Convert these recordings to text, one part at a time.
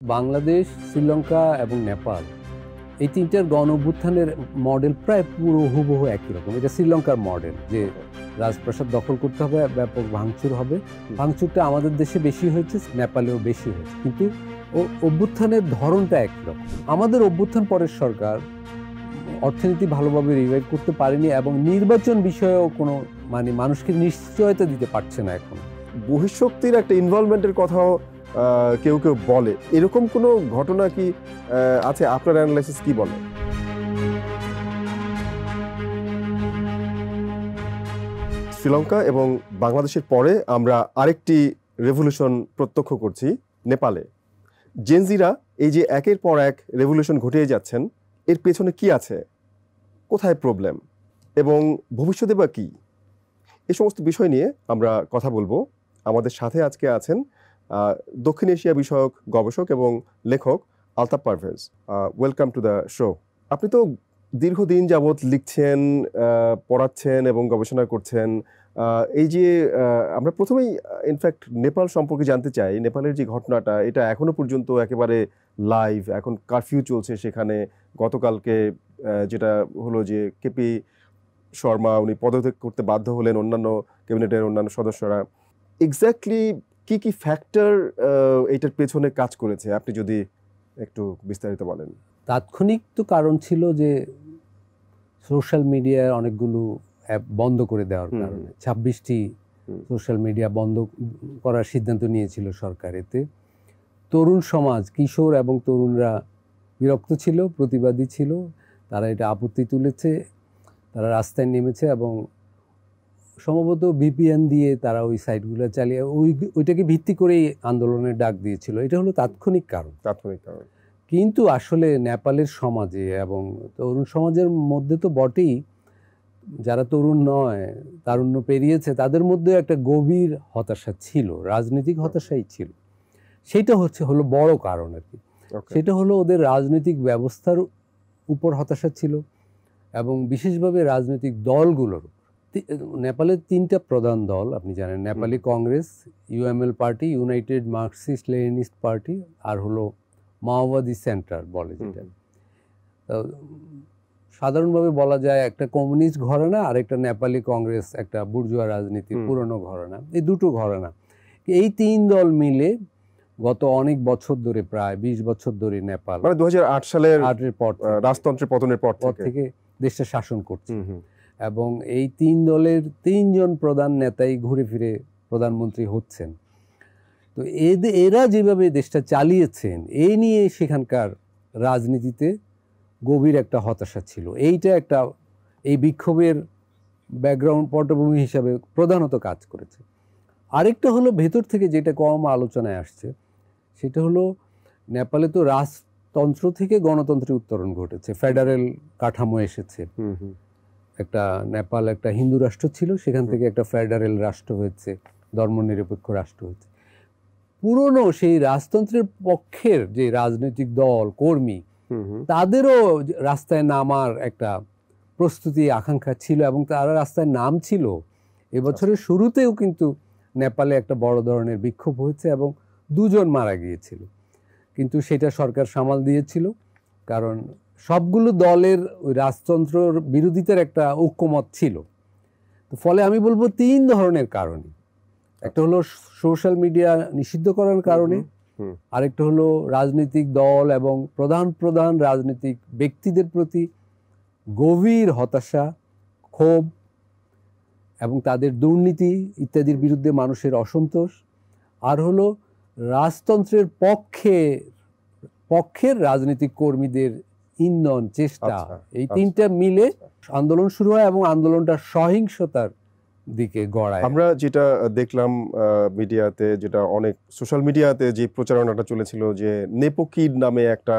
বাংলাদেশ, শ্রীলঙ্কা এবং নেপাল এই তিনটার গণ অভ্যুত্থানের মডেল প্রায় পুরো হুবহু একই রকম। এটা শ্রীলঙ্কার মডেল, যে রাজপ্রাসাদ দখল করতে হবে, ব্যাপক ভাঙচুর হবে। ভাঙচুরটা আমাদের দেশে বেশি হয়েছে, নেপালেও বেশি হয়েছে, কিন্তু অভ্যুত্থানের ধরনটা একই রকম। আমাদের অভ্যুত্থান পরের সরকার অর্থনীতি ভালোভাবে রিভাইভ করতে পারেনি এবং নির্বাচন বিষয়েও কোনো মানুষকে নিশ্চয়তা দিতে পারছে না এখন। বহিঃশক্তির একটা ইনভলভমেন্টের কথাও কেউ কেউ বলে, এরকম কোনো ঘটনা কি আছে? আপনার অ্যানালাইসিস কি বলে? শ্রীলঙ্কা এবং বাংলাদেশের পরে আমরা আরেকটি রেভলিউশন প্রত্যক্ষ করছি নেপালে। জেনজিরা এই যে একের পর এক রেভলিউশন ঘটিয়ে যাচ্ছেন, এর পেছনে কি আছে, কোথায় প্রবলেম এবং ভবিষ্যতে বা কি, এই সমস্ত বিষয় নিয়ে আমরা কথা বলবো। আমাদের সাথে আজকে আছেন দক্ষিণ এশিয়া বিষয়ক গবেষক এবং লেখক Altaf Parvez. Welcome to the show. আপনি তো দীর্ঘদিন যাবৎ লিখছেন, পড়াচ্ছেন এবং গবেষণা করছেন। এই যে আমরা প্রথমেই ইনফ্যাক্ট নেপাল সম্পর্কে জানতে চাই। নেপালের যে ঘটনাটা, এটা এখনো পর্যন্ত একেবারে লাইভ, এখন কারফিউ চলছে সেখানে। গতকালকে যেটা হলো যে কেপি শর্মা উনি পদত্যাগ করতে বাধ্য হলেন, অন্যান্য ক্যাবিনেটের অন্যান্য সদস্যরা। এক্স্যাক্টলি কি কি ফ্যাক্টর এইটার পেছনে কাজ করেছে, আপনি যদি একটু বিস্তারিত বলেন। তাৎক্ষণিক তো কারণ ছিল যে সোশ্যাল মিডিয়ার অনেকগুলো অ্যাপ বন্ধ করে দেওয়ার কারণে 26টি সোশ্যাল মিডিয়া বন্ধ করার সিদ্ধান্ত নিয়েছিল সরকার। এতে তরুণ সমাজ, কিশোর এবং তরুণরা বিরক্ত ছিল, প্রতিবাদী ছিল, তারা এটা আপত্তি তুলেছে, তারা রাস্তায় নেমেছে এবং সম্ভবত ভিপিএন দিয়ে তারা ওই সাইটগুলো চালিয়ে ওইটাকে ভিত্তি করেই আন্দোলনের ডাক দিয়েছিল। এটা হলো তাৎক্ষণিক কারণ। কিন্তু আসলে নেপালের সমাজে এবং তরুণ সমাজের মধ্যে তো বটেই, যারা তরুণ নয়, তারুণ্য পেরিয়েছে, তাদের মধ্যে একটা গভীর হতাশা ছিল, রাজনৈতিক হতাশাই ছিল। সেটা হলো বড় কারণ আর কি। সেটা হলো ওদের রাজনৈতিক ব্যবস্থার উপর হতাশা ছিল এবং বিশেষভাবে রাজনৈতিক দলগুলোর। নেপালের 3টা প্রধান দল আপনি জানেন, Nepali Congress, UML party, united Marxist Leninist party, আর হলো মাওবাদী সেন্টার বলে যেটা। সাধারণভাবে বলা যায় একটা কমিউনিস্ট ঘরানা আর একটা নেপালি কংগ্রেস, একটা বুর্জোয়া রাজনীতির পুরনো ঘরানা। এই দুটো ঘরানা, এই 3 দল মিলে গত অনেক বছর ধরে, প্রায় 20 বছর ধরে নেপাল 2008 সালের রাজতন্ত্রের পতনের পর থেকে দেশটা শাসন করছে। এবং এই 3 দলের 3 জন প্রধান নেতাই ঘুরে ফিরে প্রধানমন্ত্রী হচ্ছেন। তো এরা যেভাবে দেশটা চালিয়েছেন, এই নিয়ে সেখানকার রাজনীতিতে গভীর একটা হতাশা ছিল। এইটা একটা এই বিক্ষোভের ব্যাকগ্রাউন্ড পটভূমি হিসাবে প্রধানত কাজ করেছে। আরেকটা হলো ভেতর থেকে যেটা কম আলোচনায় আসছে, সেটা হলো নেপালে তো রাজতন্ত্র থেকে গণতন্ত্রে উত্তরণ ঘটেছে, ফেডারেল কাঠামো এসেছে। একটা নেপাল একটা হিন্দু রাষ্ট্র ছিল, সেখান থেকে একটা ফেডারেল রাষ্ট্র হয়েছে, ধর্মনিরপেক্ষ রাষ্ট্র হয়েছে। পুরনো সেই রাজতন্ত্রের পক্ষের যে রাজনৈতিক দল, কর্মী, তাদেরও রাস্তায় নামার একটা প্রস্তুতি, আকাঙ্ক্ষা ছিল এবং তারা রাস্তায় নামছিল। এবছরের শুরুতেও কিন্তু নেপালে একটা বড় ধরনের বিক্ষোভ হয়েছে এবং 2 জন মারা গিয়েছিল, কিন্তু সেটা সরকার সামাল দিয়েছিল, কারণ সবগুলো দলের ওই রাজতন্ত্রের বিরোধিতার একটা ঐক্যমত ছিল। তো ফলে আমি বলবো 3 ধরনের কারণে। একটা হলো সোশ্যাল মিডিয়া নিষিদ্ধ করার কারণে, আরেকটা হলো রাজনৈতিক দল এবং প্রধান রাজনৈতিক ব্যক্তিদের প্রতি গভীর হতাশা, ক্ষোভ এবং তাদের দুর্নীতি ইত্যাদির বিরুদ্ধে মানুষের অসন্তোষ, আর হলো রাজতন্ত্রের পক্ষের রাজনৈতিক কর্মীদের ইন্ধন, চেষ্টা। এই 3টা মিলে আন্দোলন শুরু হয় এবং আন্দোলনটা সহিংসতার দিকে গড়ায়। আমরা যেটা দেখলাম মিডিয়াতে, যেটা অনেক সোশ্যাল মিডিয়াতে যে প্রচারণাটা চলেছিল, যে নেপোকিড নামে একটা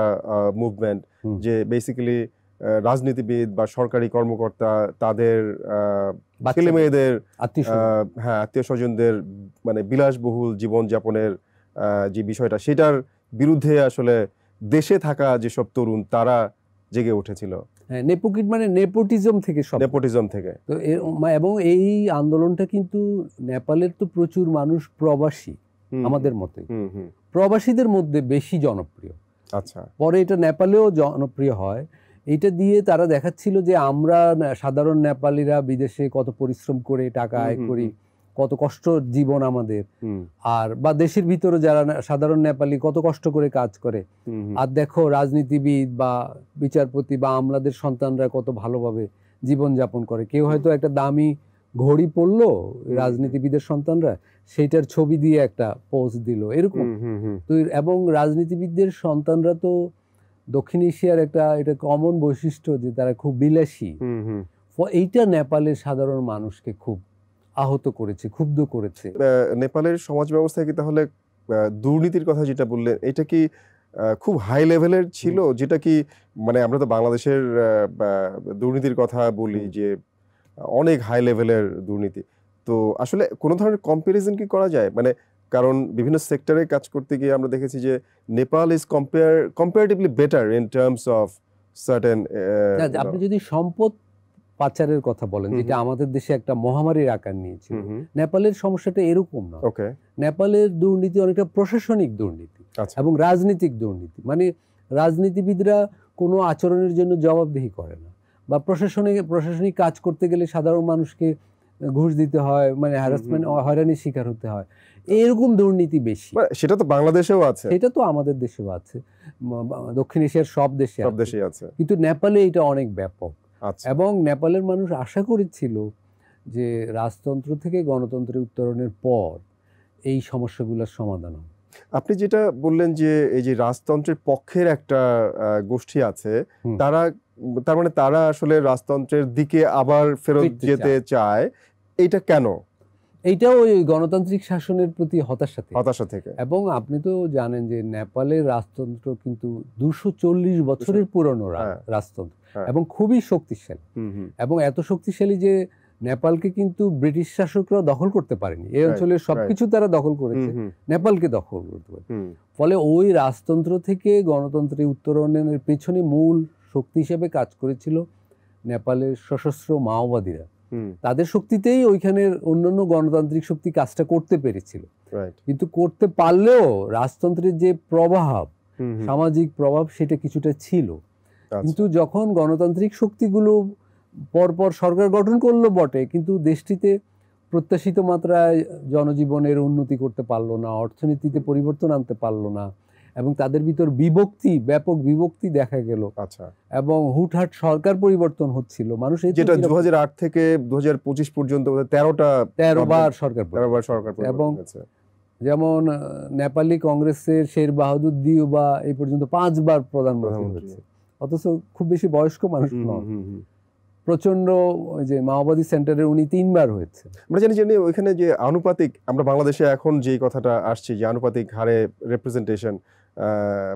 মুভমেন্ট, যে বেসিক্যালি রাজনীতিবিদ বা সরকারি কর্মকর্তা তাদের ছেলে মেয়েদের, আত্মীয় স্বজনদের বিলাসবহুল জীবনযাপনের যে বিষয়টা, সেটার বিরুদ্ধে আসলে দেশে থাকা যেসব তরুণ তারা জেগে উঠেছিল। নেপোকিড নেপোটিজম থেকে তো এবং এই আন্দোলনটা কিন্তু নেপালের তো প্রচুর মানুষ প্রবাসী, আমাদের মতোই প্রবাসীদের মধ্যে বেশি জনপ্রিয়। আচ্ছা, পরে এটা নেপালেও জনপ্রিয় হয়। এটা দিয়ে তারা দেখাচ্ছিল যে আমরা সাধারণ নেপালিরা বিদেশে কত পরিশ্রম করে টাকা আয় করি, কত কষ্ট জীবন আমাদের, আর বা দেশের ভিতরে যারা সাধারণ নেপালি কত কষ্ট করে কাজ করে, আর দেখো রাজনীতিবিদ বা বিচারপতি বা আমলাদের সন্তানরা কত ভালোভাবে জীবনযাপন করে। কেউ হয়তো একটা দামি ঘড়ি পরলো রাজনীতিবিদের সন্তানরা, সেইটার ছবি দিয়ে একটা পোস্ট দিল এরকম। তো এবং রাজনীতিবিদদের সন্তানরা তো দক্ষিণ এশিয়ার এটা কমন বৈশিষ্ট্য যে তারা খুব বিলাসী। এইটা নেপালের সাধারণ মানুষকে খুব আহত করেছে, ক্ষুব্ধ করেছে। নেপালের সমাজ ব্যবস্থায় কি তাহলে দুর্নীতির কথা যেটা বললেন, এটা কি খুব হাই লেভেলের ছিল? যেটা কি মানে আমরা তো বাংলাদেশের দুর্নীতির কথা বলি যে অনেক হাই লেভেলের দুর্নীতি, তো আসলে কোনো ধরনের কম্পারিজন কি করা যায়? মানে কারণ বিভিন্ন সেক্টরে কাজ করতে গিয়ে আমরা দেখেছি যে Nepal is comparatively better in terms of certain. আপনি যদি সম্পদ পাচারের কথা বলেন, যেটা আমাদের দেশে একটা মহামারীর আকার নিয়েছিল, নেপালের সমস্যাটা এরকম না। নেপালের দুর্নীতি অনেকটা প্রশাসনিক দুর্নীতি এবং রাজনৈতিক দুর্নীতি। মানে রাজনীতিবিদরা কোনো আচরণের জন্য জবাবদিহি করে না, বা প্রশাসনিক কাজ করতে গেলে সাধারণ মানুষকে ঘুষ দিতে হয়, মানে হ্যারাসমেন্ট, হয়রানির শিকার হতে হয়, এরকম দুর্নীতি বেশি। সেটা তো বাংলাদেশেও আছে, সেটা তো আমাদের দেশেও আছে, দক্ষিণ এশিয়ার সব দেশে আছে, কিন্তু নেপালে এটা অনেক ব্যাপক। এবং নেপালের মানুষ আশা করেছিল যে রাজতন্ত্র থেকে গণতন্ত্রে উত্তরণের পর এই সমস্যাগুলোর সমাধান হবে। আপনি যেটা বললেন যে এই যে রাজতন্ত্রের পক্ষের একটা গোষ্ঠী আছে, তার মানে তারা আসলে রাজতন্ত্রের দিকে আবার ফেরত যেতে চায়, এইটা কেন? এইটাও ওই গণতান্ত্রিক শাসনের প্রতি হতাশা থেকে। এবং আপনি তো জানেন যে নেপালের রাজতন্ত্র কিন্তু 240 বছরের পুরনো রাজতন্ত্র, এবং খুবই শক্তিশালী, এবং এত শক্তিশালী যে নেপালকে কিন্তু ব্রিটিশ শাসকরা দখল করতে পারেনি। এই অঞ্চলের সবকিছু তারা দখল করেছে, নেপালকে দখল করতে পারে। ফলে ওই রাজতন্ত্র থেকে গণতন্ত্রে উত্তরণের পেছনে মূল শক্তি হিসেবে কাজ করেছিল নেপালের সশস্ত্র মাওবাদীরা। তাদের শক্তিতেই ওইখানের অন্যান্য গণতান্ত্রিক শক্তি কাজটা করতে পেরেছিল। কিন্তু করতে পারলেও রাজতন্ত্রের যে প্রভাব, সামাজিক প্রভাব, সেটা কিছুটা ছিল। কিন্তু যখন গণতান্ত্রিক শক্তিগুলো পরপর সরকার গঠন করলো বটে, কিন্তু দেশটিতে প্রত্যাশিত মাত্রায় জনজীবনের উন্নতি করতে পারলো না, অর্থনীতিতে পরিবর্তন আনতে পারলো না, এবং তাদের ভিতর ব্যাপক বিভক্তি দেখা গেল। এবং হুটহাট সরকার পরিবর্তন হচ্ছিল। মানুষ যেটা 2008 থেকে 2025 পর্যন্ত 13 বার সরকার, এবং যেমন নেপালি কংগ্রেসের শের বাহাদুর দিউবা এই পর্যন্ত 5 বার প্রধানমন্ত্রী হয়েছে, অথচ খুব বেশি বয়স্ক মানুষ নন। প্রচন্ড ওই যে মাওবাদী সেন্টারে উনি 3 বার হয়েছে। আমরা জানি ওইখানে যে আনুপাতিক, আমরা বাংলাদেশে এখন যে কথাটা আসছে যে আনুপাতিক হারে রিপ্রেজেন্টেশন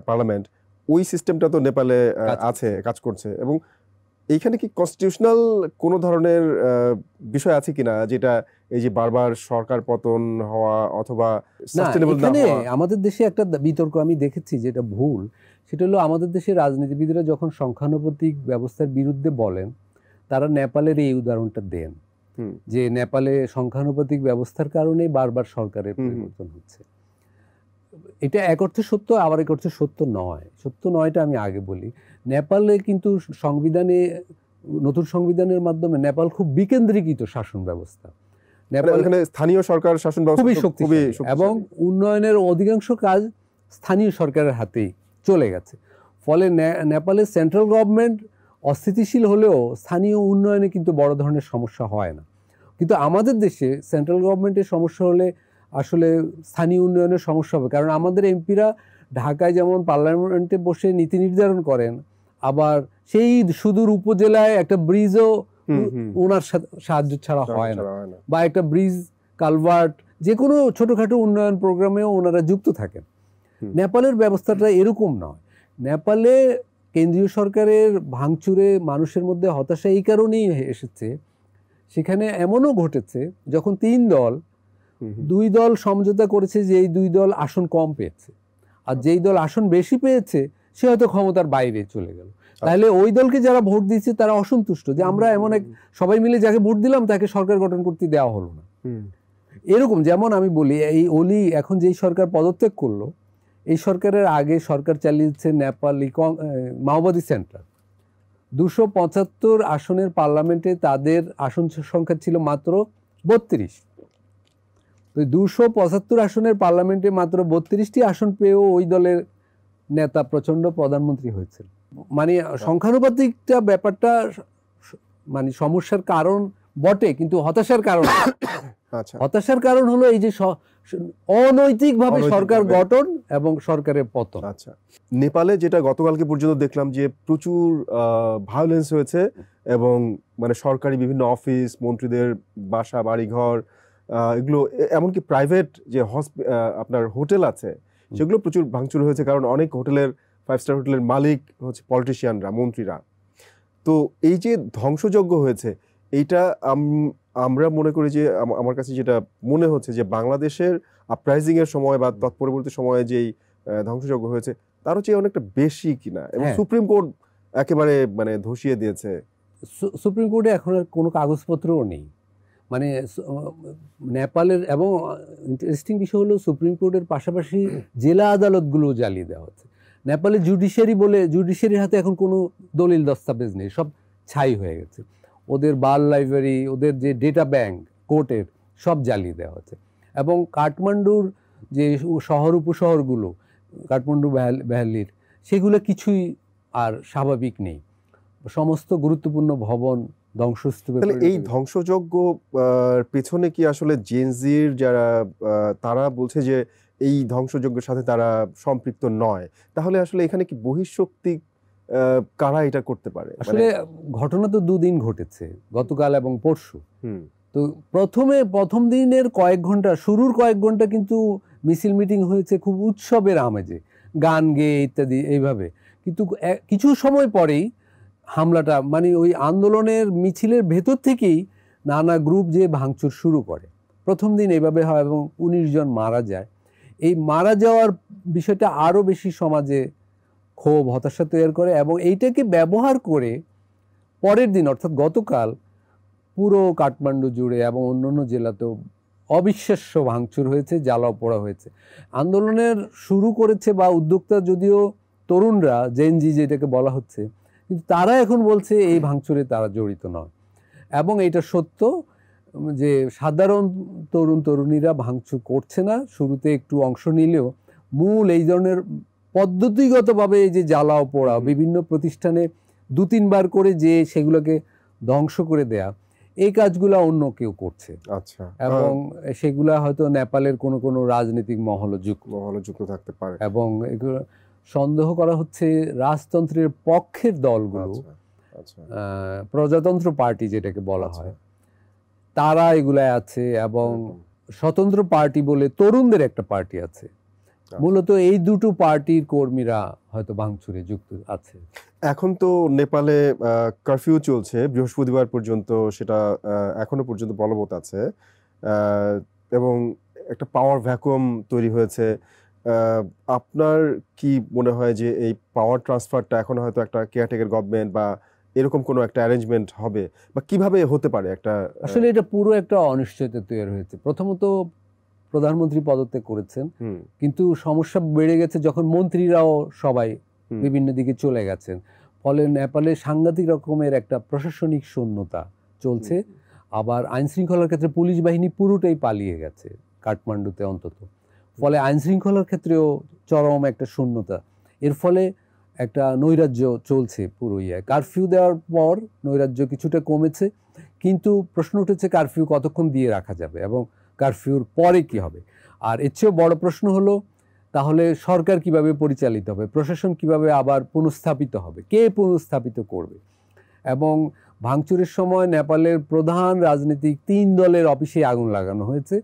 পার্লামেন্ট, ওই সিস্টেমটা তো নেপালে আছে, কাজ করছে। এবং এইখানে কি কনস্টিটিউশনাল কোনো ধরনের বিষয় আছে কিনা, যেটা এই যে বারবার সরকার পতন হওয়া অথবা সাস্টেনেবল না হওয়া? আমাদের দেশে একটা বিতর্ক আমি দেখেছি যেটা ভুল, সেটা হলো আমাদের দেশের রাজনীতিবিদরা যখন সংখ্যানুপাতিক ব্যবস্থার বিরুদ্ধে বলেন, তারা নেপালের এই উদাহরণটা দেন যে নেপালে সংখ্যানুপাতিক ব্যবস্থার কারণে বারবার সরকারের পরিবর্তন হচ্ছে। এটা এক অর্থে সত্য, আবার এক অর্থে সত্য নয়। সত্য নয়টা আমি আগে বলি। নেপালে কিন্তু নতুন সংবিধানের মাধ্যমে নেপাল খুব বিকেন্দ্রীকৃত শাসন ব্যবস্থা। এখানে স্থানীয় সরকার শাসন ব্যবস্থা খুবই শক্তিশালী, এবং উন্নয়নের অধিকাংশ কাজ স্থানীয় সরকারের হাতেই চলে গেছে। ফলে নেপালের সেন্ট্রাল গভর্নমেন্ট অস্থিতিশীল হলেও স্থানীয় উন্নয়নে কিন্তু বড় ধরনের সমস্যা হয় না। কিন্তু আমাদের দেশে সেন্ট্রাল গভর্নমেন্টের সমস্যা হলে আসলে স্থানীয় উন্নয়নের সমস্যা হবে। কারণ আমাদের এমপিরা ঢাকায় যেমন পার্লামেন্টে বসে নীতি নির্ধারণ করেন, আবার সেই সুদূর উপজেলায় একটা ব্রিজও ওনার সাহায্য ছাড়া হয় না, বা একটা ব্রিজ, কালভার্ট, যে কোনো ছোটখাটো উন্নয়ন প্রোগ্রামেও ওনারা যুক্ত থাকেন। নেপালের ব্যবস্থাটা এরকম নয়। নেপালে কেন্দ্রীয় সরকারের ভাঙচুরে মানুষের মধ্যে হতাশা এই কারণেই এসেছে, সেখানে এমনও ঘটেছে যখন 3 দল, 2 দল সমঝোতা করেছে যে এই 2 দল আসন কম পেয়েছে, আর যেই দল আসন বেশি পেয়েছে সে হয়তো ক্ষমতার বাইরে চলে গেল। তাহলে ওই দলকে যারা ভোট দিচ্ছে তারা অসন্তুষ্ট যে আমরা এমন এক সবাই মিলে যাকে ভোট দিলাম তাকে সরকার গঠন করতে দেওয়া হলো না। এরকম যেমন আমি বলি, এই অলি এখন যেই সরকার পদত্যাগ করলো, এই সরকারের আগে সরকার চালিয়েছে নেপালি মাওবাদী সেন্টার। 275 আসনের পার্লামেন্টে তাদের আসন সংখ্যা ছিল মাত্র 32। তো 275 আসনের পার্লামেন্টে মাত্র 32টি আসন পেয়েও ওই দলের নেতা প্রচণ্ড প্রধানমন্ত্রী হয়েছিল। মানে সংখ্যানুপাতিকটা ব্যাপারটা মানে সমস্যার কারণ বটে, কিন্তু হতাশার কারণ। আচ্ছা, হতাশার কারণ হলো এই যে অনৈতিকভাবে সরকার গঠন এবং সরকারের পতন। আচ্ছা, নেপালে যেটা গতকালকে পর্যন্ত দেখলাম যে প্রচুর ভায়োলেন্স হয়েছে এবং মানে সরকারি বিভিন্ন অফিস, মন্ত্রীদের বাসা বাড়িঘর, এগুলো এমনকি প্রাইভেট যে আপনার হোটেল আছে সেগুলো প্রচুর ভাঙচুর হয়েছে, কারণ অনেক হোটেলের 5 স্টার হোটেলের মালিক হচ্ছে পলিটিশিয়ানরা, মন্ত্রীরা। তো এই যে ধ্বংসযজ্ঞ হয়েছে, এইটা আমরা মনে করি যে আমার কাছে যেটা মনে হচ্ছে যে বাংলাদেশের আপরাইজিং এর সময় বা তৎপরবর্তী সময়ে যেই ধ্বংসযজ্ঞ হয়েছে তারও চেয়ে অনেকটা বেশি কিনা, এবং সুপ্রিম কোর্ট একেবারে মানে ধসিয়ে দিয়েছে। সুপ্রিম কোর্টে এখন আর কোনো কাগজপত্রও নেই। মানে নেপালের, এবং ইন্টারেস্টিং বিষয় হলো সুপ্রিম কোর্টের পাশাপাশি জেলা আদালতগুলো জ্বালিয়ে দেওয়া হচ্ছে। নেপালের জুডিশিয়ারির হাতে এখন কোনো দলিল দস্তাবেজ নেই, সব ছাই হয়ে গেছে। ওদের বাল লাইব্রেরি, ওদের যে ডেটা ব্যাংক কোর্টের, সব জ্বালিয়ে দেওয়া হচ্ছে। এবং কাঠমান্ডুর যে শহর উপশহরগুলো, কাঠমান্ডু ভ্যালির, সেগুলো কিছুই আর স্বাভাবিক নেই। সমস্ত গুরুত্বপূর্ণ ভবন ধ্বংসস্তূপে। এই ধ্বংসযজ্ঞ পেছনে কি আসলে জেনজির যারা তারা বলছে যে এই ধ্বংসযজ্ঞের সাথে তারা সম্পৃক্ত নয়, তাহলে আসলে এখানে কি বহিঃশক্তি কারা এটা করতে পারে? আসলে ঘটনা তো দুদিন ঘটেছে, গতকাল এবং পরশু। তো প্রথম দিনের কয়েক ঘন্টা, শুরুর কয়েক ঘন্টা কিন্তু মিছিল মিটিং হয়েছে খুব উৎসবের আমেজে, গান গেয়ে ইত্যাদি এইভাবে। কিন্তু কিছু সময় পরেই হামলাটা, মানে ওই আন্দোলনের মিছিলের ভেতর থেকেই নানা গ্রুপ যে ভাঙচুর শুরু করে। প্রথম দিন এইভাবে হয় এবং 19 জন মারা যায়। এই মারা যাওয়ার বিষয়টা আরও বেশি সমাজে ক্ষোভ, হতাশা তৈরি করে, এবং এইটাকে ব্যবহার করে পরের দিন অর্থাৎ গতকাল পুরো কাঠমান্ডু জুড়ে এবং অন্যান্য জেলাতেও অবিশ্বাস্য ভাঙচুর হয়েছে, জ্বালাও পোড়া হয়েছে। আন্দোলনের শুরু করেছে বা উদ্যোক্তা যদিও তরুণরা, জেনজি যেটাকে বলা হচ্ছে, কিন্তু তারা এখন বলছে এই ভাঙচুরে তারা জড়িত নয়। এবং এটা সত্য যে সাধারণ তরুণীরা ভাঙচুর করছে না, শুরুতে একটু অংশ নিলেও মূল এই ধরনের পদ্ধতিগতভাবে এই যে জ্বালাও পোড়া, বিভিন্ন প্রতিষ্ঠানে 2-3 বার করে যে সেগুলোকে ধ্বংস করে দেয়া, এই কাজগুলো অন্য কেউ করছে। আচ্ছা, এবং সেগুলা হয়তো নেপালের কোনো রাজনৈতিক মহলও যুক্ত থাকতে পারে, এবং এগুলো সন্দেহ করা হচ্ছে রাজতন্ত্রের পক্ষের দলগুলো, প্রজাতন্ত্র পার্টি যেটাকে বলা হয়, তারা এগুলায় আছে, এবং স্বতন্ত্র পার্টি বলে তরুণদের একটা পার্টি আছে। মূলত এই দুটো পার্টির কর্মীরা হয়তো ভাঙচুরে যুক্ত আছে। এখন তো নেপালে কারফিউ চলছে বৃহস্পতিবার পর্যন্ত, সেটা এখনো পর্যন্ত বলবৎ আছে, এবং একটা পাওয়ার ভ্যাকুয়াম তৈরি হয়েছে। আপনার কি মনে হয় যে এই পাওয়ার ট্রান্সফারটা এখন হয়তো একটা কেয়ারটেকার গভর্নমেন্ট বা এরকম কোনো একটা অ্যারেঞ্জমেন্ট হবে, বা কিভাবে হতে পারে একটা? আসলে এটা পুরো একটা অনিশ্চয়তা তৈরি হয়েছে। প্রথমত প্রধানমন্ত্রী পদত্যাগ করেছেন, কিন্তু সমস্যা বেড়ে গেছে যখন মন্ত্রীরাও সবাই বিভিন্ন দিকে চলে গেছেন। ফলে নেপালে সাংঘাতিক রকমের একটা প্রশাসনিক শূন্যতা চলছে। আবার আইন শৃঙ্খলার ক্ষেত্রে পুলিশ বাহিনী পুরোটাই পালিয়ে গেছে কাঠমান্ডুতে অন্তত। ফলে আইন শৃঙ্খলার ক্ষেত্রেও চরম একটা শূন্যতা। এর ফলে একটা নৈরাজ্য চলছে পুরো কারফিউ দেওয়ার পর নৈরাজ্য কিছুটা কমেছে, কিন্তু প্রশ্ন উঠেছে কারফিউ কতক্ষণ দিয়ে রাখা যাবে এবং কারফিউর পরে কি হবে। আর এর চেয়েও বড় প্রশ্ন হলো, তাহলে সরকার কিভাবে পরিচালিত হবে, প্রশাসন কিভাবে আবার পুনঃস্থাপিত হবে, কে পুনঃস্থাপিত করবে। এবং ভাঙচুরের সময় নেপালের প্রধান রাজনীতিক 3 দলের অফিসে আগুন লাগানো হয়েছে,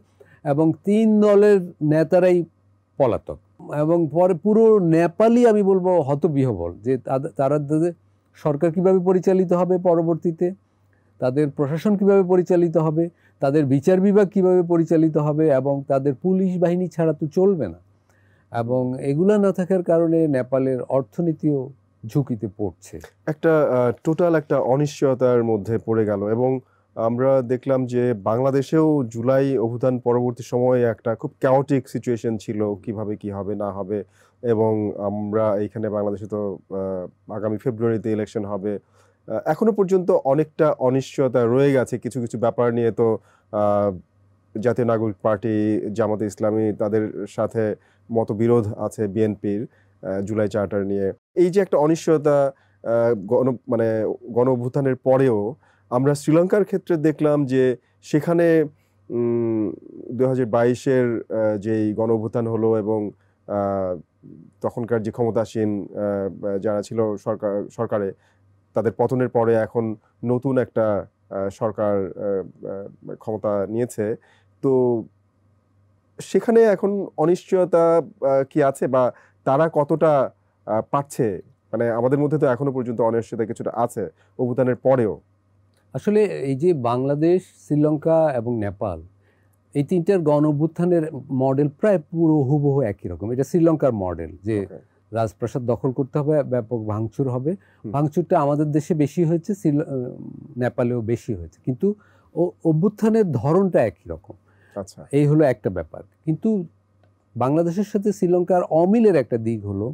এবং 3 দলের নেতারাই পলাতক। এবং পরে পুরো নেপালই আমি বলবো হতবিহ্বল যে তাদের সরকার কিভাবে পরিচালিত হবে পরবর্তীতে, তাদের প্রশাসন কিভাবে পরিচালিত হবে, তাদের বিচার বিভাগ কিভাবে পরিচালিত হবে, এবং তাদের পুলিশ বাহিনী ছাড়া তো চলবে না। এবং এগুলা না থাকার কারণে নেপালের অর্থনীতিও ঝুঁকিতে পড়ছে। একটা টোটাল একটা অনিশ্চয়তার মধ্যে পড়ে গেল, এবং আমরা দেখলাম যে বাংলাদেশেও জুলাই অভ্যুত্থান পরবর্তী সময়ে একটা খুব ক্যাওটিক সিচুয়েশন ছিল, কিভাবে কি হবে না হবে। এবং আমরা এইখানে বাংলাদেশে তো আগামী ফেব্রুয়ারিতে ইলেকশন হবে। এখনো পর্যন্ত অনেকটা অনিশ্চয়তা রয়ে গেছে কিছু কিছু ব্যাপার নিয়ে। তো জাতীয় নাগরিক পার্টি, জামাতে ইসলামী, তাদের সাথে মতবিরোধ আছে বিএনপির জুলাই চার্টার নিয়ে। এই যে একটা অনিশ্চয়তা গণ অভ্যুত্থানের পরেও আমরা শ্রীলঙ্কার ক্ষেত্রে দেখলাম যে সেখানে 2022-এর যেই গণ অভ্যুত্থান হলো এবং তখনকার যে ক্ষমতাসীন যারা ছিল সরকারে, তাদের পতনের পরে এখন নতুন একটা সরকার ক্ষমতা নিয়েছে। তো সেখানে এখন অনিশ্চয়তা কি আছে, বা তারা কতটা পারছে? মানে আমাদের মধ্যে তো এখনো পর্যন্ত অনিশ্চয়তা কিছুটা আছে অভ্যুত্থানের পরেও। আসলে এই যে বাংলাদেশ, শ্রীলঙ্কা এবং নেপাল, এই তিনটার গণ অভ্যুত্থানের মডেল প্রায় পুরো হুবহু একই রকম। এটা শ্রীলঙ্কার মডেল, যে রাজপ্রাসাদ দখল করতে হবে, ব্যাপক ভাঙচুর হবে। ভাঙচুরটা আমাদের দেশে বেশি হয়েছে, নেপালেও বেশি হয়েছে, কিন্তু অভ্যুত্থানের ধরনটা একই রকম। আচ্ছা, এই হলো একটা ব্যাপার। কিন্তু বাংলাদেশের সাথে শ্রীলঙ্কার অমিলের একটা দিক হলো,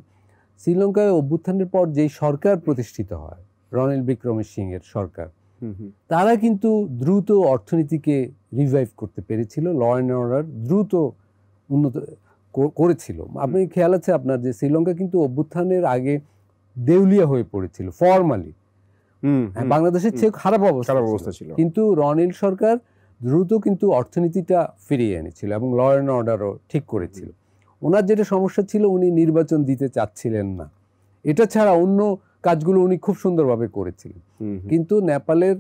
শ্রীলঙ্কায় অভ্যুত্থানের পর যেই সরকার প্রতিষ্ঠিত হয়, রনিল বিক্রমসিংহের সরকার, তারা কিন্তু দ্রুত অর্থনীতিকে রিভাইভ করতে পেরেছিল, ল অ্যান্ড অর্ডার দ্রুত উন্নত করেছিল। আপনি খেয়াল আছে আপনার যে শ্রীলঙ্কা কিন্তু অভ্যুত্থানের আগে দেউলিয়া হয়ে পড়েছিল ফর্মালি, বাংলাদেশের চেয়ে খারাপ অবস্থা ছিল, কিন্তু রনিল সরকার দ্রুত কিন্তু অর্থনীতিটা ফিরিয়ে এনেছিল এবং ল অ্যান্ড অর্ডারও ঠিক করেছিল। ওনার যেটা সমস্যা ছিল, উনি নির্বাচন দিতে চাচ্ছিলেন না। এটা ছাড়া অন্য কাজগুলো উনি খুব সুন্দরভাবে করেছিলেন। কিন্তু নেপালের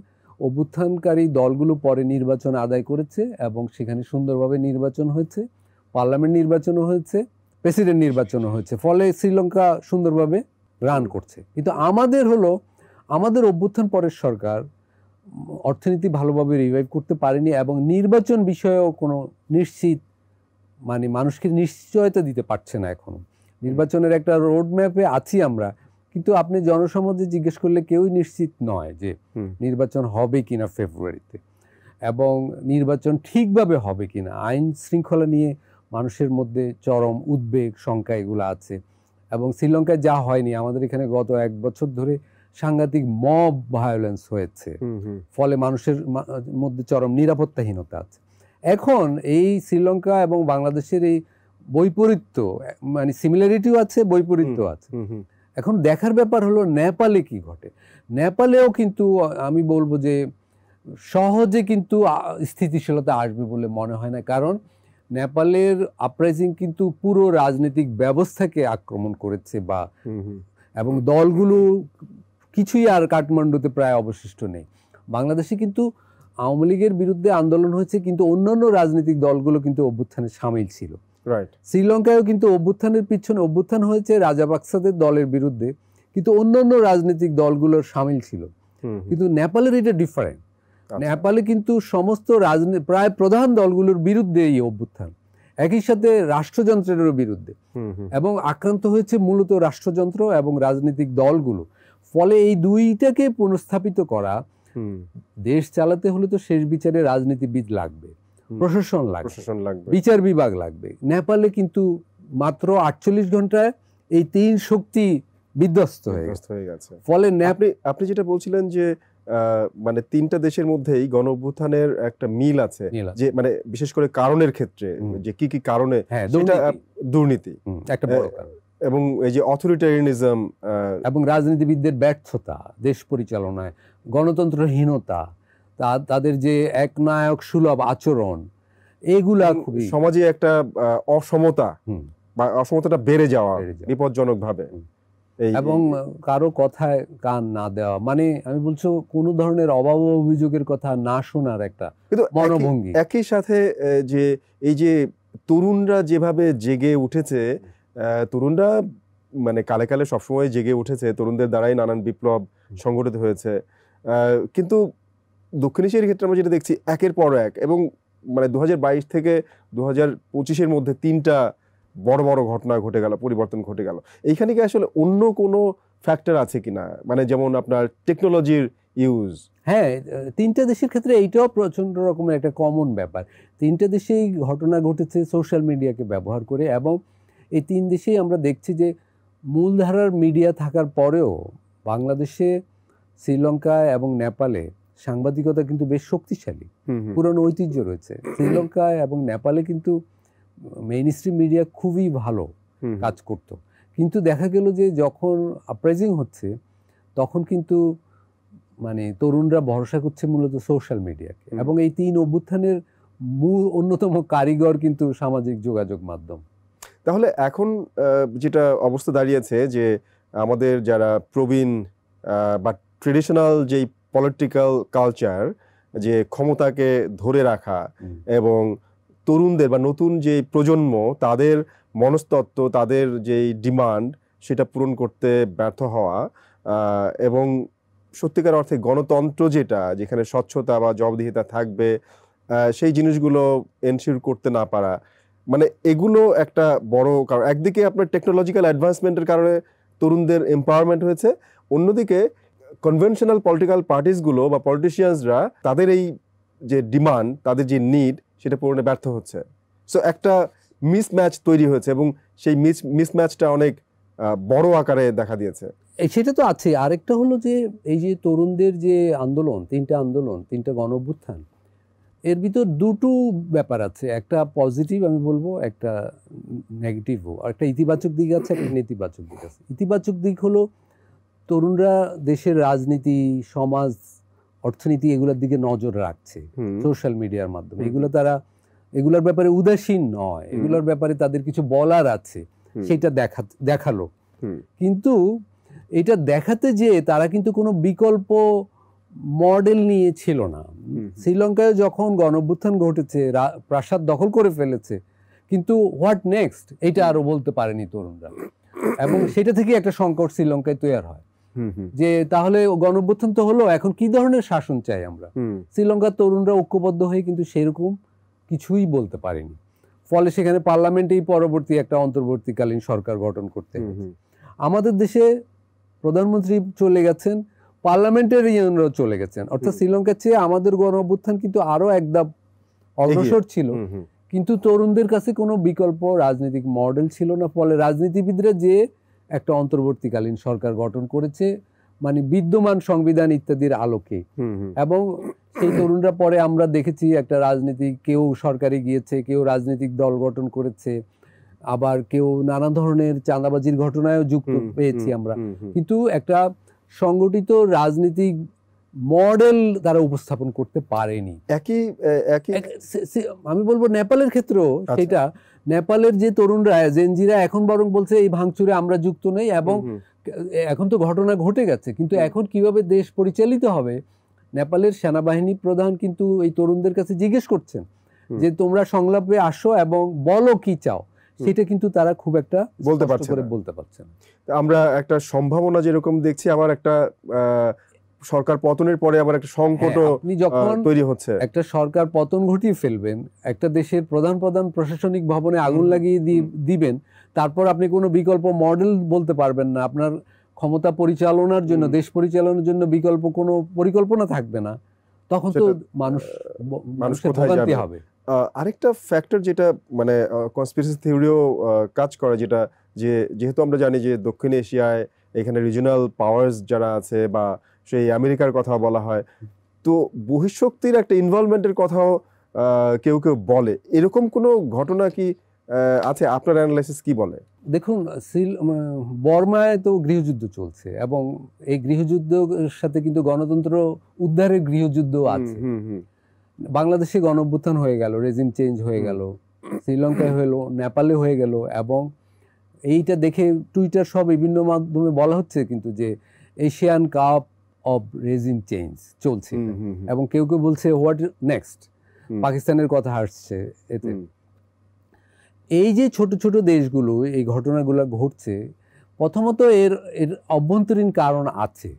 অভ্যুত্থানকারী দলগুলো পরে নির্বাচন আদায় করেছে এবং সেখানে সুন্দরভাবে নির্বাচন হয়েছে, পার্লামেন্ট নির্বাচনও হয়েছে, প্রেসিডেন্ট নির্বাচনও হয়েছে, ফলে শ্রীলঙ্কা সুন্দরভাবে রান করছে। কিন্তু আমাদের অভ্যুত্থান পরের সরকার অর্থনীতি ভালোভাবে রিভাইভ করতে পারেনি এবং নির্বাচন বিষয়েও কোনো নিশ্চিত, মানে মানুষকে নিশ্চয়তা দিতে পারছে না এখনো। নির্বাচনের একটা রোড ম্যাপে আছি আমরা, কিন্তু আপনি জনসমাজে জিজ্ঞেস করলে কেউই নিশ্চিত নয় যে নির্বাচন হবে কিনা ফেব্রুয়ারিতে, এবং নির্বাচন ঠিকভাবে হবে কিনা। আইন শৃঙ্খলা নিয়ে মানুষের মধ্যে চরম উদ্বেগ, শঙ্কা এগুলো আছে। এবং শ্রীলঙ্কায় যা হয়নি, আমাদের এখানে গত 1 বছর ধরে সাংঘাতিক মব ভায়োলেন্স হয়েছে, ফলে মানুষের মধ্যে চরম নিরাপত্তাহীনতা আছে। এখন এই শ্রীলঙ্কা এবং বাংলাদেশের এই বৈপরীত্য, মানে সিমিলারিটিও আছে, বৈপরীত্য আছে। এখন দেখার ব্যাপার হলো নেপালে কি ঘটে। নেপালেও কিন্তু আমি বলবো যে সহজে কিন্তু স্থিতিশীলতা আসবে বলে মনে হয় না, কারণ নেপালের আপরাইজিং কিন্তু পুরো রাজনৈতিক ব্যবস্থাকে আক্রমণ করেছে, বা এবং দলগুলো কিছুই আর কাঠমান্ডুতে প্রায় অবশিষ্ট নেই। বাংলাদেশে কিন্তু আওয়ামী লীগের বিরুদ্ধে আন্দোলন হয়েছে, কিন্তু অন্যান্য রাজনৈতিক দলগুলো কিন্তু অভ্যুত্থানে সামিল ছিল। শ্রীলঙ্কায়ও কিন্তু অভ্যুত্থানের পিছনে অভ্যুত্থান হয়েছে রাজাপাকসাদের দলের বিরুদ্ধে, কিন্তু অন্যান্য রাজনৈতিক দলগুলোর সামিল ছিল। কিন্তু নেপালের এটা ডিফারেন্ট। নেপালে কিন্তু সমস্ত প্রায় প্রধান দলগুলোর বিরুদ্ধে এই অভ্যুত্থান, একই সাথে রাষ্ট্রযন্ত্রেরও বিরুদ্ধে, এবং আক্রান্ত হয়েছে মূলত রাষ্ট্রযন্ত্র এবং রাজনৈতিক দলগুলো। ফলে এই দুইটাকে পুনঃস্থাপিত করা, দেশ চালাতে হলে তো শেষ বিচারে রাজনীতিবিদ লাগবে, প্রশাসন লাগবে, বিচার বিভাগ লাগবে। নেপালে কিন্তু মাত্র 48 ঘন্টায় এই 3 শক্তি বিধ্বস্ত হয়ে গেছে। ফলে আপনি যেটা বলছিলেন যে মানে 3টা দেশের মধ্যেই গণ অভ্যুত্থানের একটা মিল আছে, যে মানে বিশেষ করে কারণের ক্ষেত্রে, যে কি কি কারণে, দুর্নীতি একটা বড় কারণ, এবং এই যে অথরিটারিয়ানিজম এবং রাজনীতিবিদদের ব্যর্থতা দেশ পরিচালনায়, গণতন্ত্রহীনতা, তাদের যে একনায়ক সুলভ আচরণ, এগুলা খুবই সমাজে একটা অসমতাটা বেড়ে যাওয়া বিপজ্জনকভাবে, এবং কারো কথায় কান না দেওয়া, মানে আমি বলছি কোনো ধরনের অভাব অভিযোগের কথা না শোনার একটা মনোভঙ্গি। একই সাথে যে এই যে তরুণরা যেভাবে জেগে উঠেছে, তরুণরা মানে কালে কালে সবসময় জেগে উঠেছে, তরুণদের দ্বারাই নানান বিপ্লব সংগঠিত হয়েছে, কিন্তু দক্ষিণ এশিয়ার ক্ষেত্রে আমরা যেটা দেখছি একের পর এক, এবং মানে 2022 থেকে 2025-এর মধ্যে 3টা বড় বড় ঘটনা ঘটে গেল, পরিবর্তন ঘটে গেল। এইখানে কি আসলে অন্য কোনো ফ্যাক্টর আছে কিনা? মানে যেমন আপনার টেকনোলজির ইউজ। হ্যাঁ, তিনটা দেশের ক্ষেত্রে এইটাও প্রচন্ড রকমের একটা কমন ব্যাপার। তিনটা দেশেই ঘটনা ঘটেছে সোশ্যাল মিডিয়াকে ব্যবহার করে, এবং এই তিন দেশেই আমরা দেখছি যে মূলধারার মিডিয়া থাকার পরেও বাংলাদেশে, শ্রীলঙ্কা এবং নেপালে সাংবাদিকতা কিন্তু বেশ শক্তিশালী, পুরনো ঐতিহ্য রয়েছে। শ্রীলঙ্কা এবং নেপালে কিন্তু মেইন স্ট্রিম মিডিয়া খুবই ভালো কাজ করত, কিন্তু দেখা গেল যে যখন আপরাইজিং হচ্ছে তখন কিন্তু মানে তরুণরা ভরসা করছে মূলত সোশ্যাল মিডিয়াকে, এবং এই তিন অভ্যুত্থানের মূল অন্যতম কারিগর কিন্তু সামাজিক যোগাযোগ মাধ্যম। তাহলে এখন যেটা অবস্থা দাঁড়িয়েছে যে আমাদের যারা প্রবীণ বা ট্রেডিশনাল যেই পলিটিক্যাল কালচার, যে ক্ষমতাকে ধরে রাখা এবং তরুণদের বা নতুন যে প্রজন্ম তাদের মনস্তত্ত্ব, তাদের যেই ডিমান্ড সেটা পূরণ করতে ব্যর্থ হওয়া, এবং সত্যিকার অর্থে গণতন্ত্র যেখানে স্বচ্ছতা বা জবাবদিহিতা থাকবে সেই জিনিসগুলো এনশিওর করতে না পারা, মানে এগুলো একটা বড় কারণ। একদিকে আপনার টেকনোলজিক্যাল অ্যাডভান্সমেন্টের কারণে তরুণদের এম্পাওয়ারমেন্ট হয়েছে, অন্যদিকে কনভেনশনাল পলিটিক্যাল পার্টিসগুলো বা পলিটিশিয়ানসরা তাদের এই যে ডিমান্ড, তাদের যে নিড সেটা পূরণে ব্যর্থ হচ্ছে। সো একটা মিসম্যাচ তৈরি হয়েছে, এবং সেই মিসম্যাচটা অনেক বড় আকারে দেখা দিয়েছে। সেটা তো আছে। আরেকটা হলো যে এই যে তরুণদের যে আন্দোলন, তিনটা গণ অভ্যুত্থান, এর ভিতর দুটো ব্যাপার আছে, একটা পজিটিভ আমি বলবো, একটা নেগেটিভও, আর একটা ইতিবাচক দিক আছে, একটা নেতিবাচক দিক আছে। ইতিবাচক দিক হলো তরুণরা দেশের রাজনীতি, সমাজ, অর্থনীতি এগুলোর দিকে নজর রাখছে সোশ্যাল মিডিয়ার মাধ্যমে। এগুলোর ব্যাপারে উদাসীন নয়, এগুলোর ব্যাপারে তাদের কিছু বলার আছে, সেটা দেখালো। কিন্তু এটা দেখাতে যে তারা কিন্তু কোনো বিকল্প মডেল নিয়ে ছিল না। শ্রীলঙ্কায় যখন গণঅভ্যুত্থান ঘটেছে, প্রাসাদ দখল করে ফেলেছে, কিন্তু হোয়াট নেক্সট এটা আরো বলতে পারেনি তরুণরা, এবং সেটা থেকে একটা সংকট শ্রীলঙ্কায় তৈরি হয় যে তাহলে গণঅভ্যুত্থান তো হলো, এখন কি ধরনের শাসন চাই আমরা। শ্রীলঙ্কার তরুণরা ঐক্যবদ্ধ হয়ে কিন্তু সেরকম কিছুই বলতে পারেনি, ফলে সেখানে পার্লামেন্টেই পরবর্তী একটা অন্তর্বর্তীকালীন সরকার গঠন করতে হয়েছে। আমাদের দেশে প্রধানমন্ত্রী চলে গেছেন, পার্লামেন্টারিয়ানরাও চলে গেছেন, অর্থাৎ শ্রীলঙ্কার চেয়ে আমাদের গণঅভ্যুত্থান কিন্তু আরো একদম অগ্রসর ছিল, কিন্তু তরুণদের কাছে কোনো বিকল্প রাজনৈতিক মডেল ছিল না। ফলে রাজনীতিবিদরা যে একটা অন্তর্বর্তীকালীন সরকার গঠন করেছে, মানে বিদ্যমান সংবিধান ইত্যাদির আলোকে, এবং সেই তরুণরা পরে আমরা দেখেছি একটা রাজনীতি, কেউ সরকারে গিয়েছে, কেউ রাজনৈতিক দল গঠন করেছে, আবার কেউ নানা ধরনের চাঁদাবাজির ঘটনায়ও যুক্ত পেয়েছি আমরা, কিন্তু একটা সংগঠিত রাজনৈতিক মডেল তারা উপস্থাপন করতে পারেনি। আমি বলবো নেপালের ক্ষেত্রেও সেটা, নেপালের যে তরুণরা, জেনজিরা এখন বরং বলছে এই ভাঙচুরে আমরা যুক্ত নেই, এবং এখন তো ঘটনা ঘটে গেছে, কিন্তু এখন কিভাবে দেশ পরিচালিত হবে, নেপালের সেনাবাহিনী প্রধান কিন্তু এই তরুণদের কাছে জিজ্ঞেস করছেন যে তোমরা সংলাপে আসো এবং বলো কি চাও, সেটা কিন্তু তারা খুব একটা বলতে পারছে না। আমরা একটা সম্ভাবনা যেরকম দেখছি, আবার একটা সরকার পতনের পরে আবার একটা সংকট তৈরি হচ্ছে। একটা সরকার পতন ঘটিয়ে ফেলবেন, একটা দেশের প্রধান প্রশাসনিক ভবনে আগুন লাগিয়ে দিবেন, তারপর আপনি কোনো বিকল্প মডেল বলতে পারবেন না, আপনার ক্ষমতা পরিচালনার জন্য, দেশ পরিচালনার জন্য বিকল্প কোনো পরিকল্পনা থাকবে না, তখন তো মানুষের ভোগান্তি হবে। আরেকটা ফ্যাক্টর যেটা মানে কনস্পিরেসি থিওরিও কাজ করে, যেহেতু আমরা জানি যে দক্ষিণ এশিয়ায় এখানে রিজিওনাল পাওয়ার্স যারা আছে, বা সেই আমেরিকার কথা বলা হয়, তো বহিঃশক্তির একটা ইনভলভমেন্টের কথাও কেউ বলে, এরকম কোনো ঘটনা কি আছে? আপনার অ্যানালাইসিস কি বলে? দেখুন, বর্মায় তো গৃহযুদ্ধ চলছে, এবং এই গৃহযুদ্ধের সাথে কিন্তু গণতন্ত্র উদ্ধারের গৃহযুদ্ধ আছে। বাংলাদেশে গণঅভ্যুত্থান হয়ে গেল, রেজিম চেঞ্জ হয়ে গেল, শ্রীলঙ্কায় হলো, নেপালে হয়ে গেল, এবং এইটা দেখে টুইটার সব বিভিন্ন মাধ্যমে বলা হচ্ছে কিন্তু যে Asian cup of regime change চলছে, এবং কেউ বলছে হোয়াট নেক্সট, পাকিস্তানের কথা আসছে এতে। এই যে ছোট ছোট দেশগুলো এই ঘটনাগুলো ঘটছে, প্রথমত এর অভ্যন্তরীণ কারণ আছে,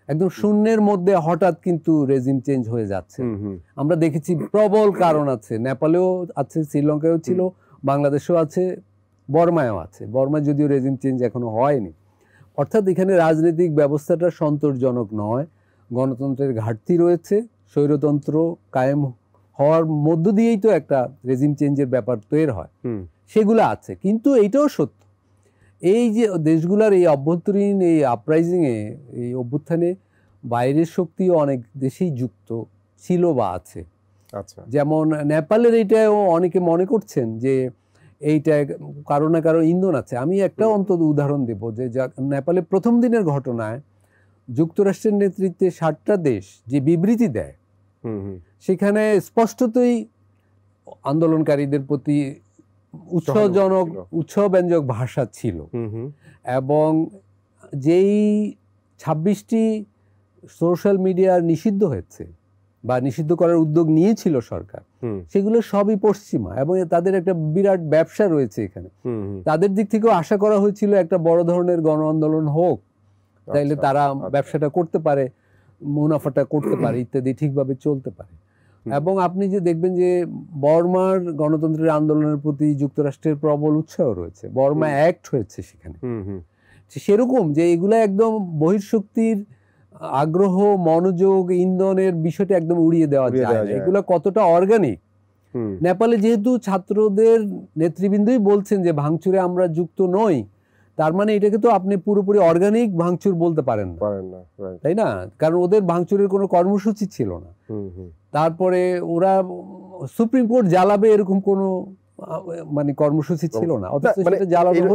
একদম শূন্যের মধ্যে হঠাৎ কিন্তু রেজিম চেঞ্জ হয়ে যাচ্ছে। আমরা দেখেছি প্রবল কারণ আছে, নেপালেও আছে, শ্রীলঙ্কায়ও ছিল, বাংলাদেশেও আছে, বর্মায়ও আছে। বর্মায় যদিও রেজিম চেঞ্জ এখনো হয়নি, অর্থাৎ এখানে রাজনৈতিক ব্যবস্থাটা সন্তোষজনক নয়, গণতন্ত্রের ঘাটতি রয়েছে, স্বৈরতন্ত্র কায়েম হওয়ার মধ্য দিয়েই তো একটা রেজিম চেঞ্জের ব্যাপার তৈরি হয়, সেগুলো আছে। কিন্তু এইটাও সত্য, এই যে দেশগুলার এই অভ্যন্তরীণ এই আপরাইজিংয়ে, এই অভ্যুত্থানে বাইরের শক্তিও অনেক দেশেই যুক্ত ছিল বা আছে। আচ্ছা, যেমন নেপালের এইটাও অনেকে মনে করছেন যে এইটা কারো না কারো ইন্ধন আছে। আমি একটা অন্তত উদাহরণ দেব যে নেপালে প্রথম দিনের ঘটনায় যুক্তরাষ্ট্রের নেতৃত্বে 7টা দেশ যে বিবৃতি দেয়, সেখানে স্পষ্টতই আন্দোলনকারীদের প্রতি উৎসাহব্যঞ্জক ভাষা ছিল। এবং যেই 26টি সোশ্যাল মিডিয়া নিষিদ্ধ হয়েছে বা নিষিদ্ধ করার উদ্যোগ নিয়েছিল সরকার, সেগুলো সবই পশ্চিমা এবং তাদের একটা বিরাট ব্যবসা রয়েছে এখানে। তাদের দিক থেকেও আশা করা হয়েছিল একটা বড় ধরনের গণ আন্দোলন হোক, তাইলে তারা ব্যবসাটা করতে পারে, মুনাফাটা করতে পারে ইত্যাদি, ঠিকভাবে চলতে পারে। এবং আপনি যে দেখবেন যে বর্মার গণতন্ত্রের আন্দোলনের প্রতি যুক্তরাষ্ট্রের প্রবল উৎসাহ রয়েছে, বর্মা অ্যাক্ট হয়েছে সেখানে। সেরকম যে এগুলা একদম বহির্শক্তির আগ্রহ, মনোযোগ, ইন্ধনের বিষয়টা একদম উড়িয়ে দেওয়া যায় না। এগুলা কতটা অর্গানিক। নেপালে যেহেতু ছাত্রদের নেতৃবৃন্দই বলছেন যে ভাঙচুরে আমরা যুক্ত নই, তার মানে এটাকে তো আপনি পুরোপুরি অর্গানিক ভাঙচুর বলতে পারেন না, তাই না? কারণ ওদের ভাঙচুরের কোনো কর্মসূচি ছিল না। তারপরে ওরা সুপ্রিম কোর্ট জ্বালাবে এরকম কোনো মানে কর্মসূচি ছিল না।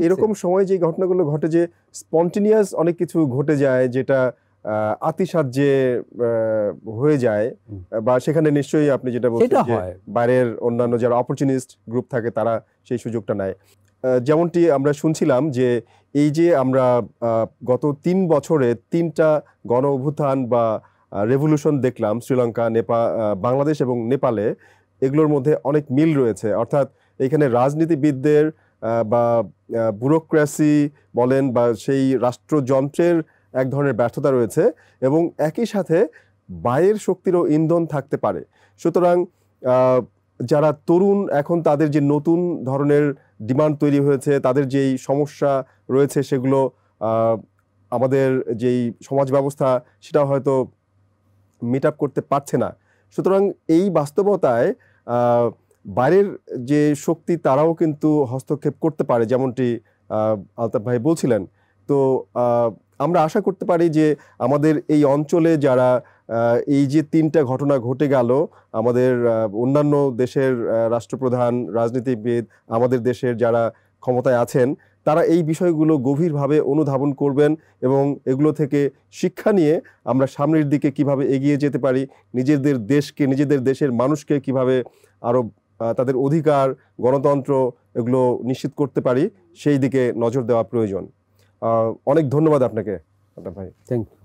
এরকম সময় যে ঘটনাগুলো ঘটে, যে স্পন্টেনিয়াস অনেক কিছু ঘটে যায়, যেটা আতিশায্যে হয়ে যায়, বা সেখানে নিশ্চয়ই আপনি যেটা বলছেন যে বাইরের অন্যান্য যারা অপরচুনিস্ট গ্রুপ থাকে তারা সেই সুযোগটা নেয়। যেমনটি আমরা শুনছিলাম যে এই যে আমরা গত 3 বছরে 3টা গণ অভ্যুত্থান বা রেভলিউশন দেখলাম শ্রীলঙ্কা, বাংলাদেশ এবং নেপালে, এগুলোর মধ্যে অনেক মিল রয়েছে। অর্থাৎ এখানে রাজনীতিবিদদের বা ব্যুরোক্রেসি বলেন বা সেই রাষ্ট্রযন্ত্রের এক ধরনের ব্যর্থতা রয়েছে, এবং একই সাথে বাইরের শক্তিরও ইন্ধন থাকতে পারে। সুতরাং যারা তরুণ এখন, তাদের যে নতুন ধরনের ডিমান্ড তৈরি হয়েছে, তাদের যেই সমস্যা রয়েছে, সেগুলো আমাদের যেই সমাজ ব্যবস্থা সেটা হয়তো মিট আপ করতে পারছে না। সুতরাং এই বাস্তবতায় বাইরের যে শক্তি তারাও কিন্তু হস্তক্ষেপ করতে পারে, যেমনটি আলতাফ ভাই বলছিলেন। তো আমরা আশা করতে পারি যে আমাদের এই অঞ্চলে যারা এই যে 3টা ঘটনা ঘটে গেল, আমাদের অন্যান্য দেশের রাষ্ট্রপ্রধান, রাজনীতিবিদ, আমাদের দেশের যারা ক্ষমতায় আছেন, তারা এই বিষয়গুলো গভীরভাবে অনুধাবন করবেন এবং এগুলো থেকে শিক্ষা নিয়ে আমরা সামনের দিকে কিভাবে এগিয়ে যেতে পারি, নিজেদের দেশকে, নিজেদের দেশের মানুষকে কিভাবে আরও তাদের অধিকার, গণতন্ত্র এগুলো নিশ্চিত করতে পারি, সেই দিকে নজর দেওয়া প্রয়োজন। অনেক ধন্যবাদ আপনাকে ভাই। Thank you.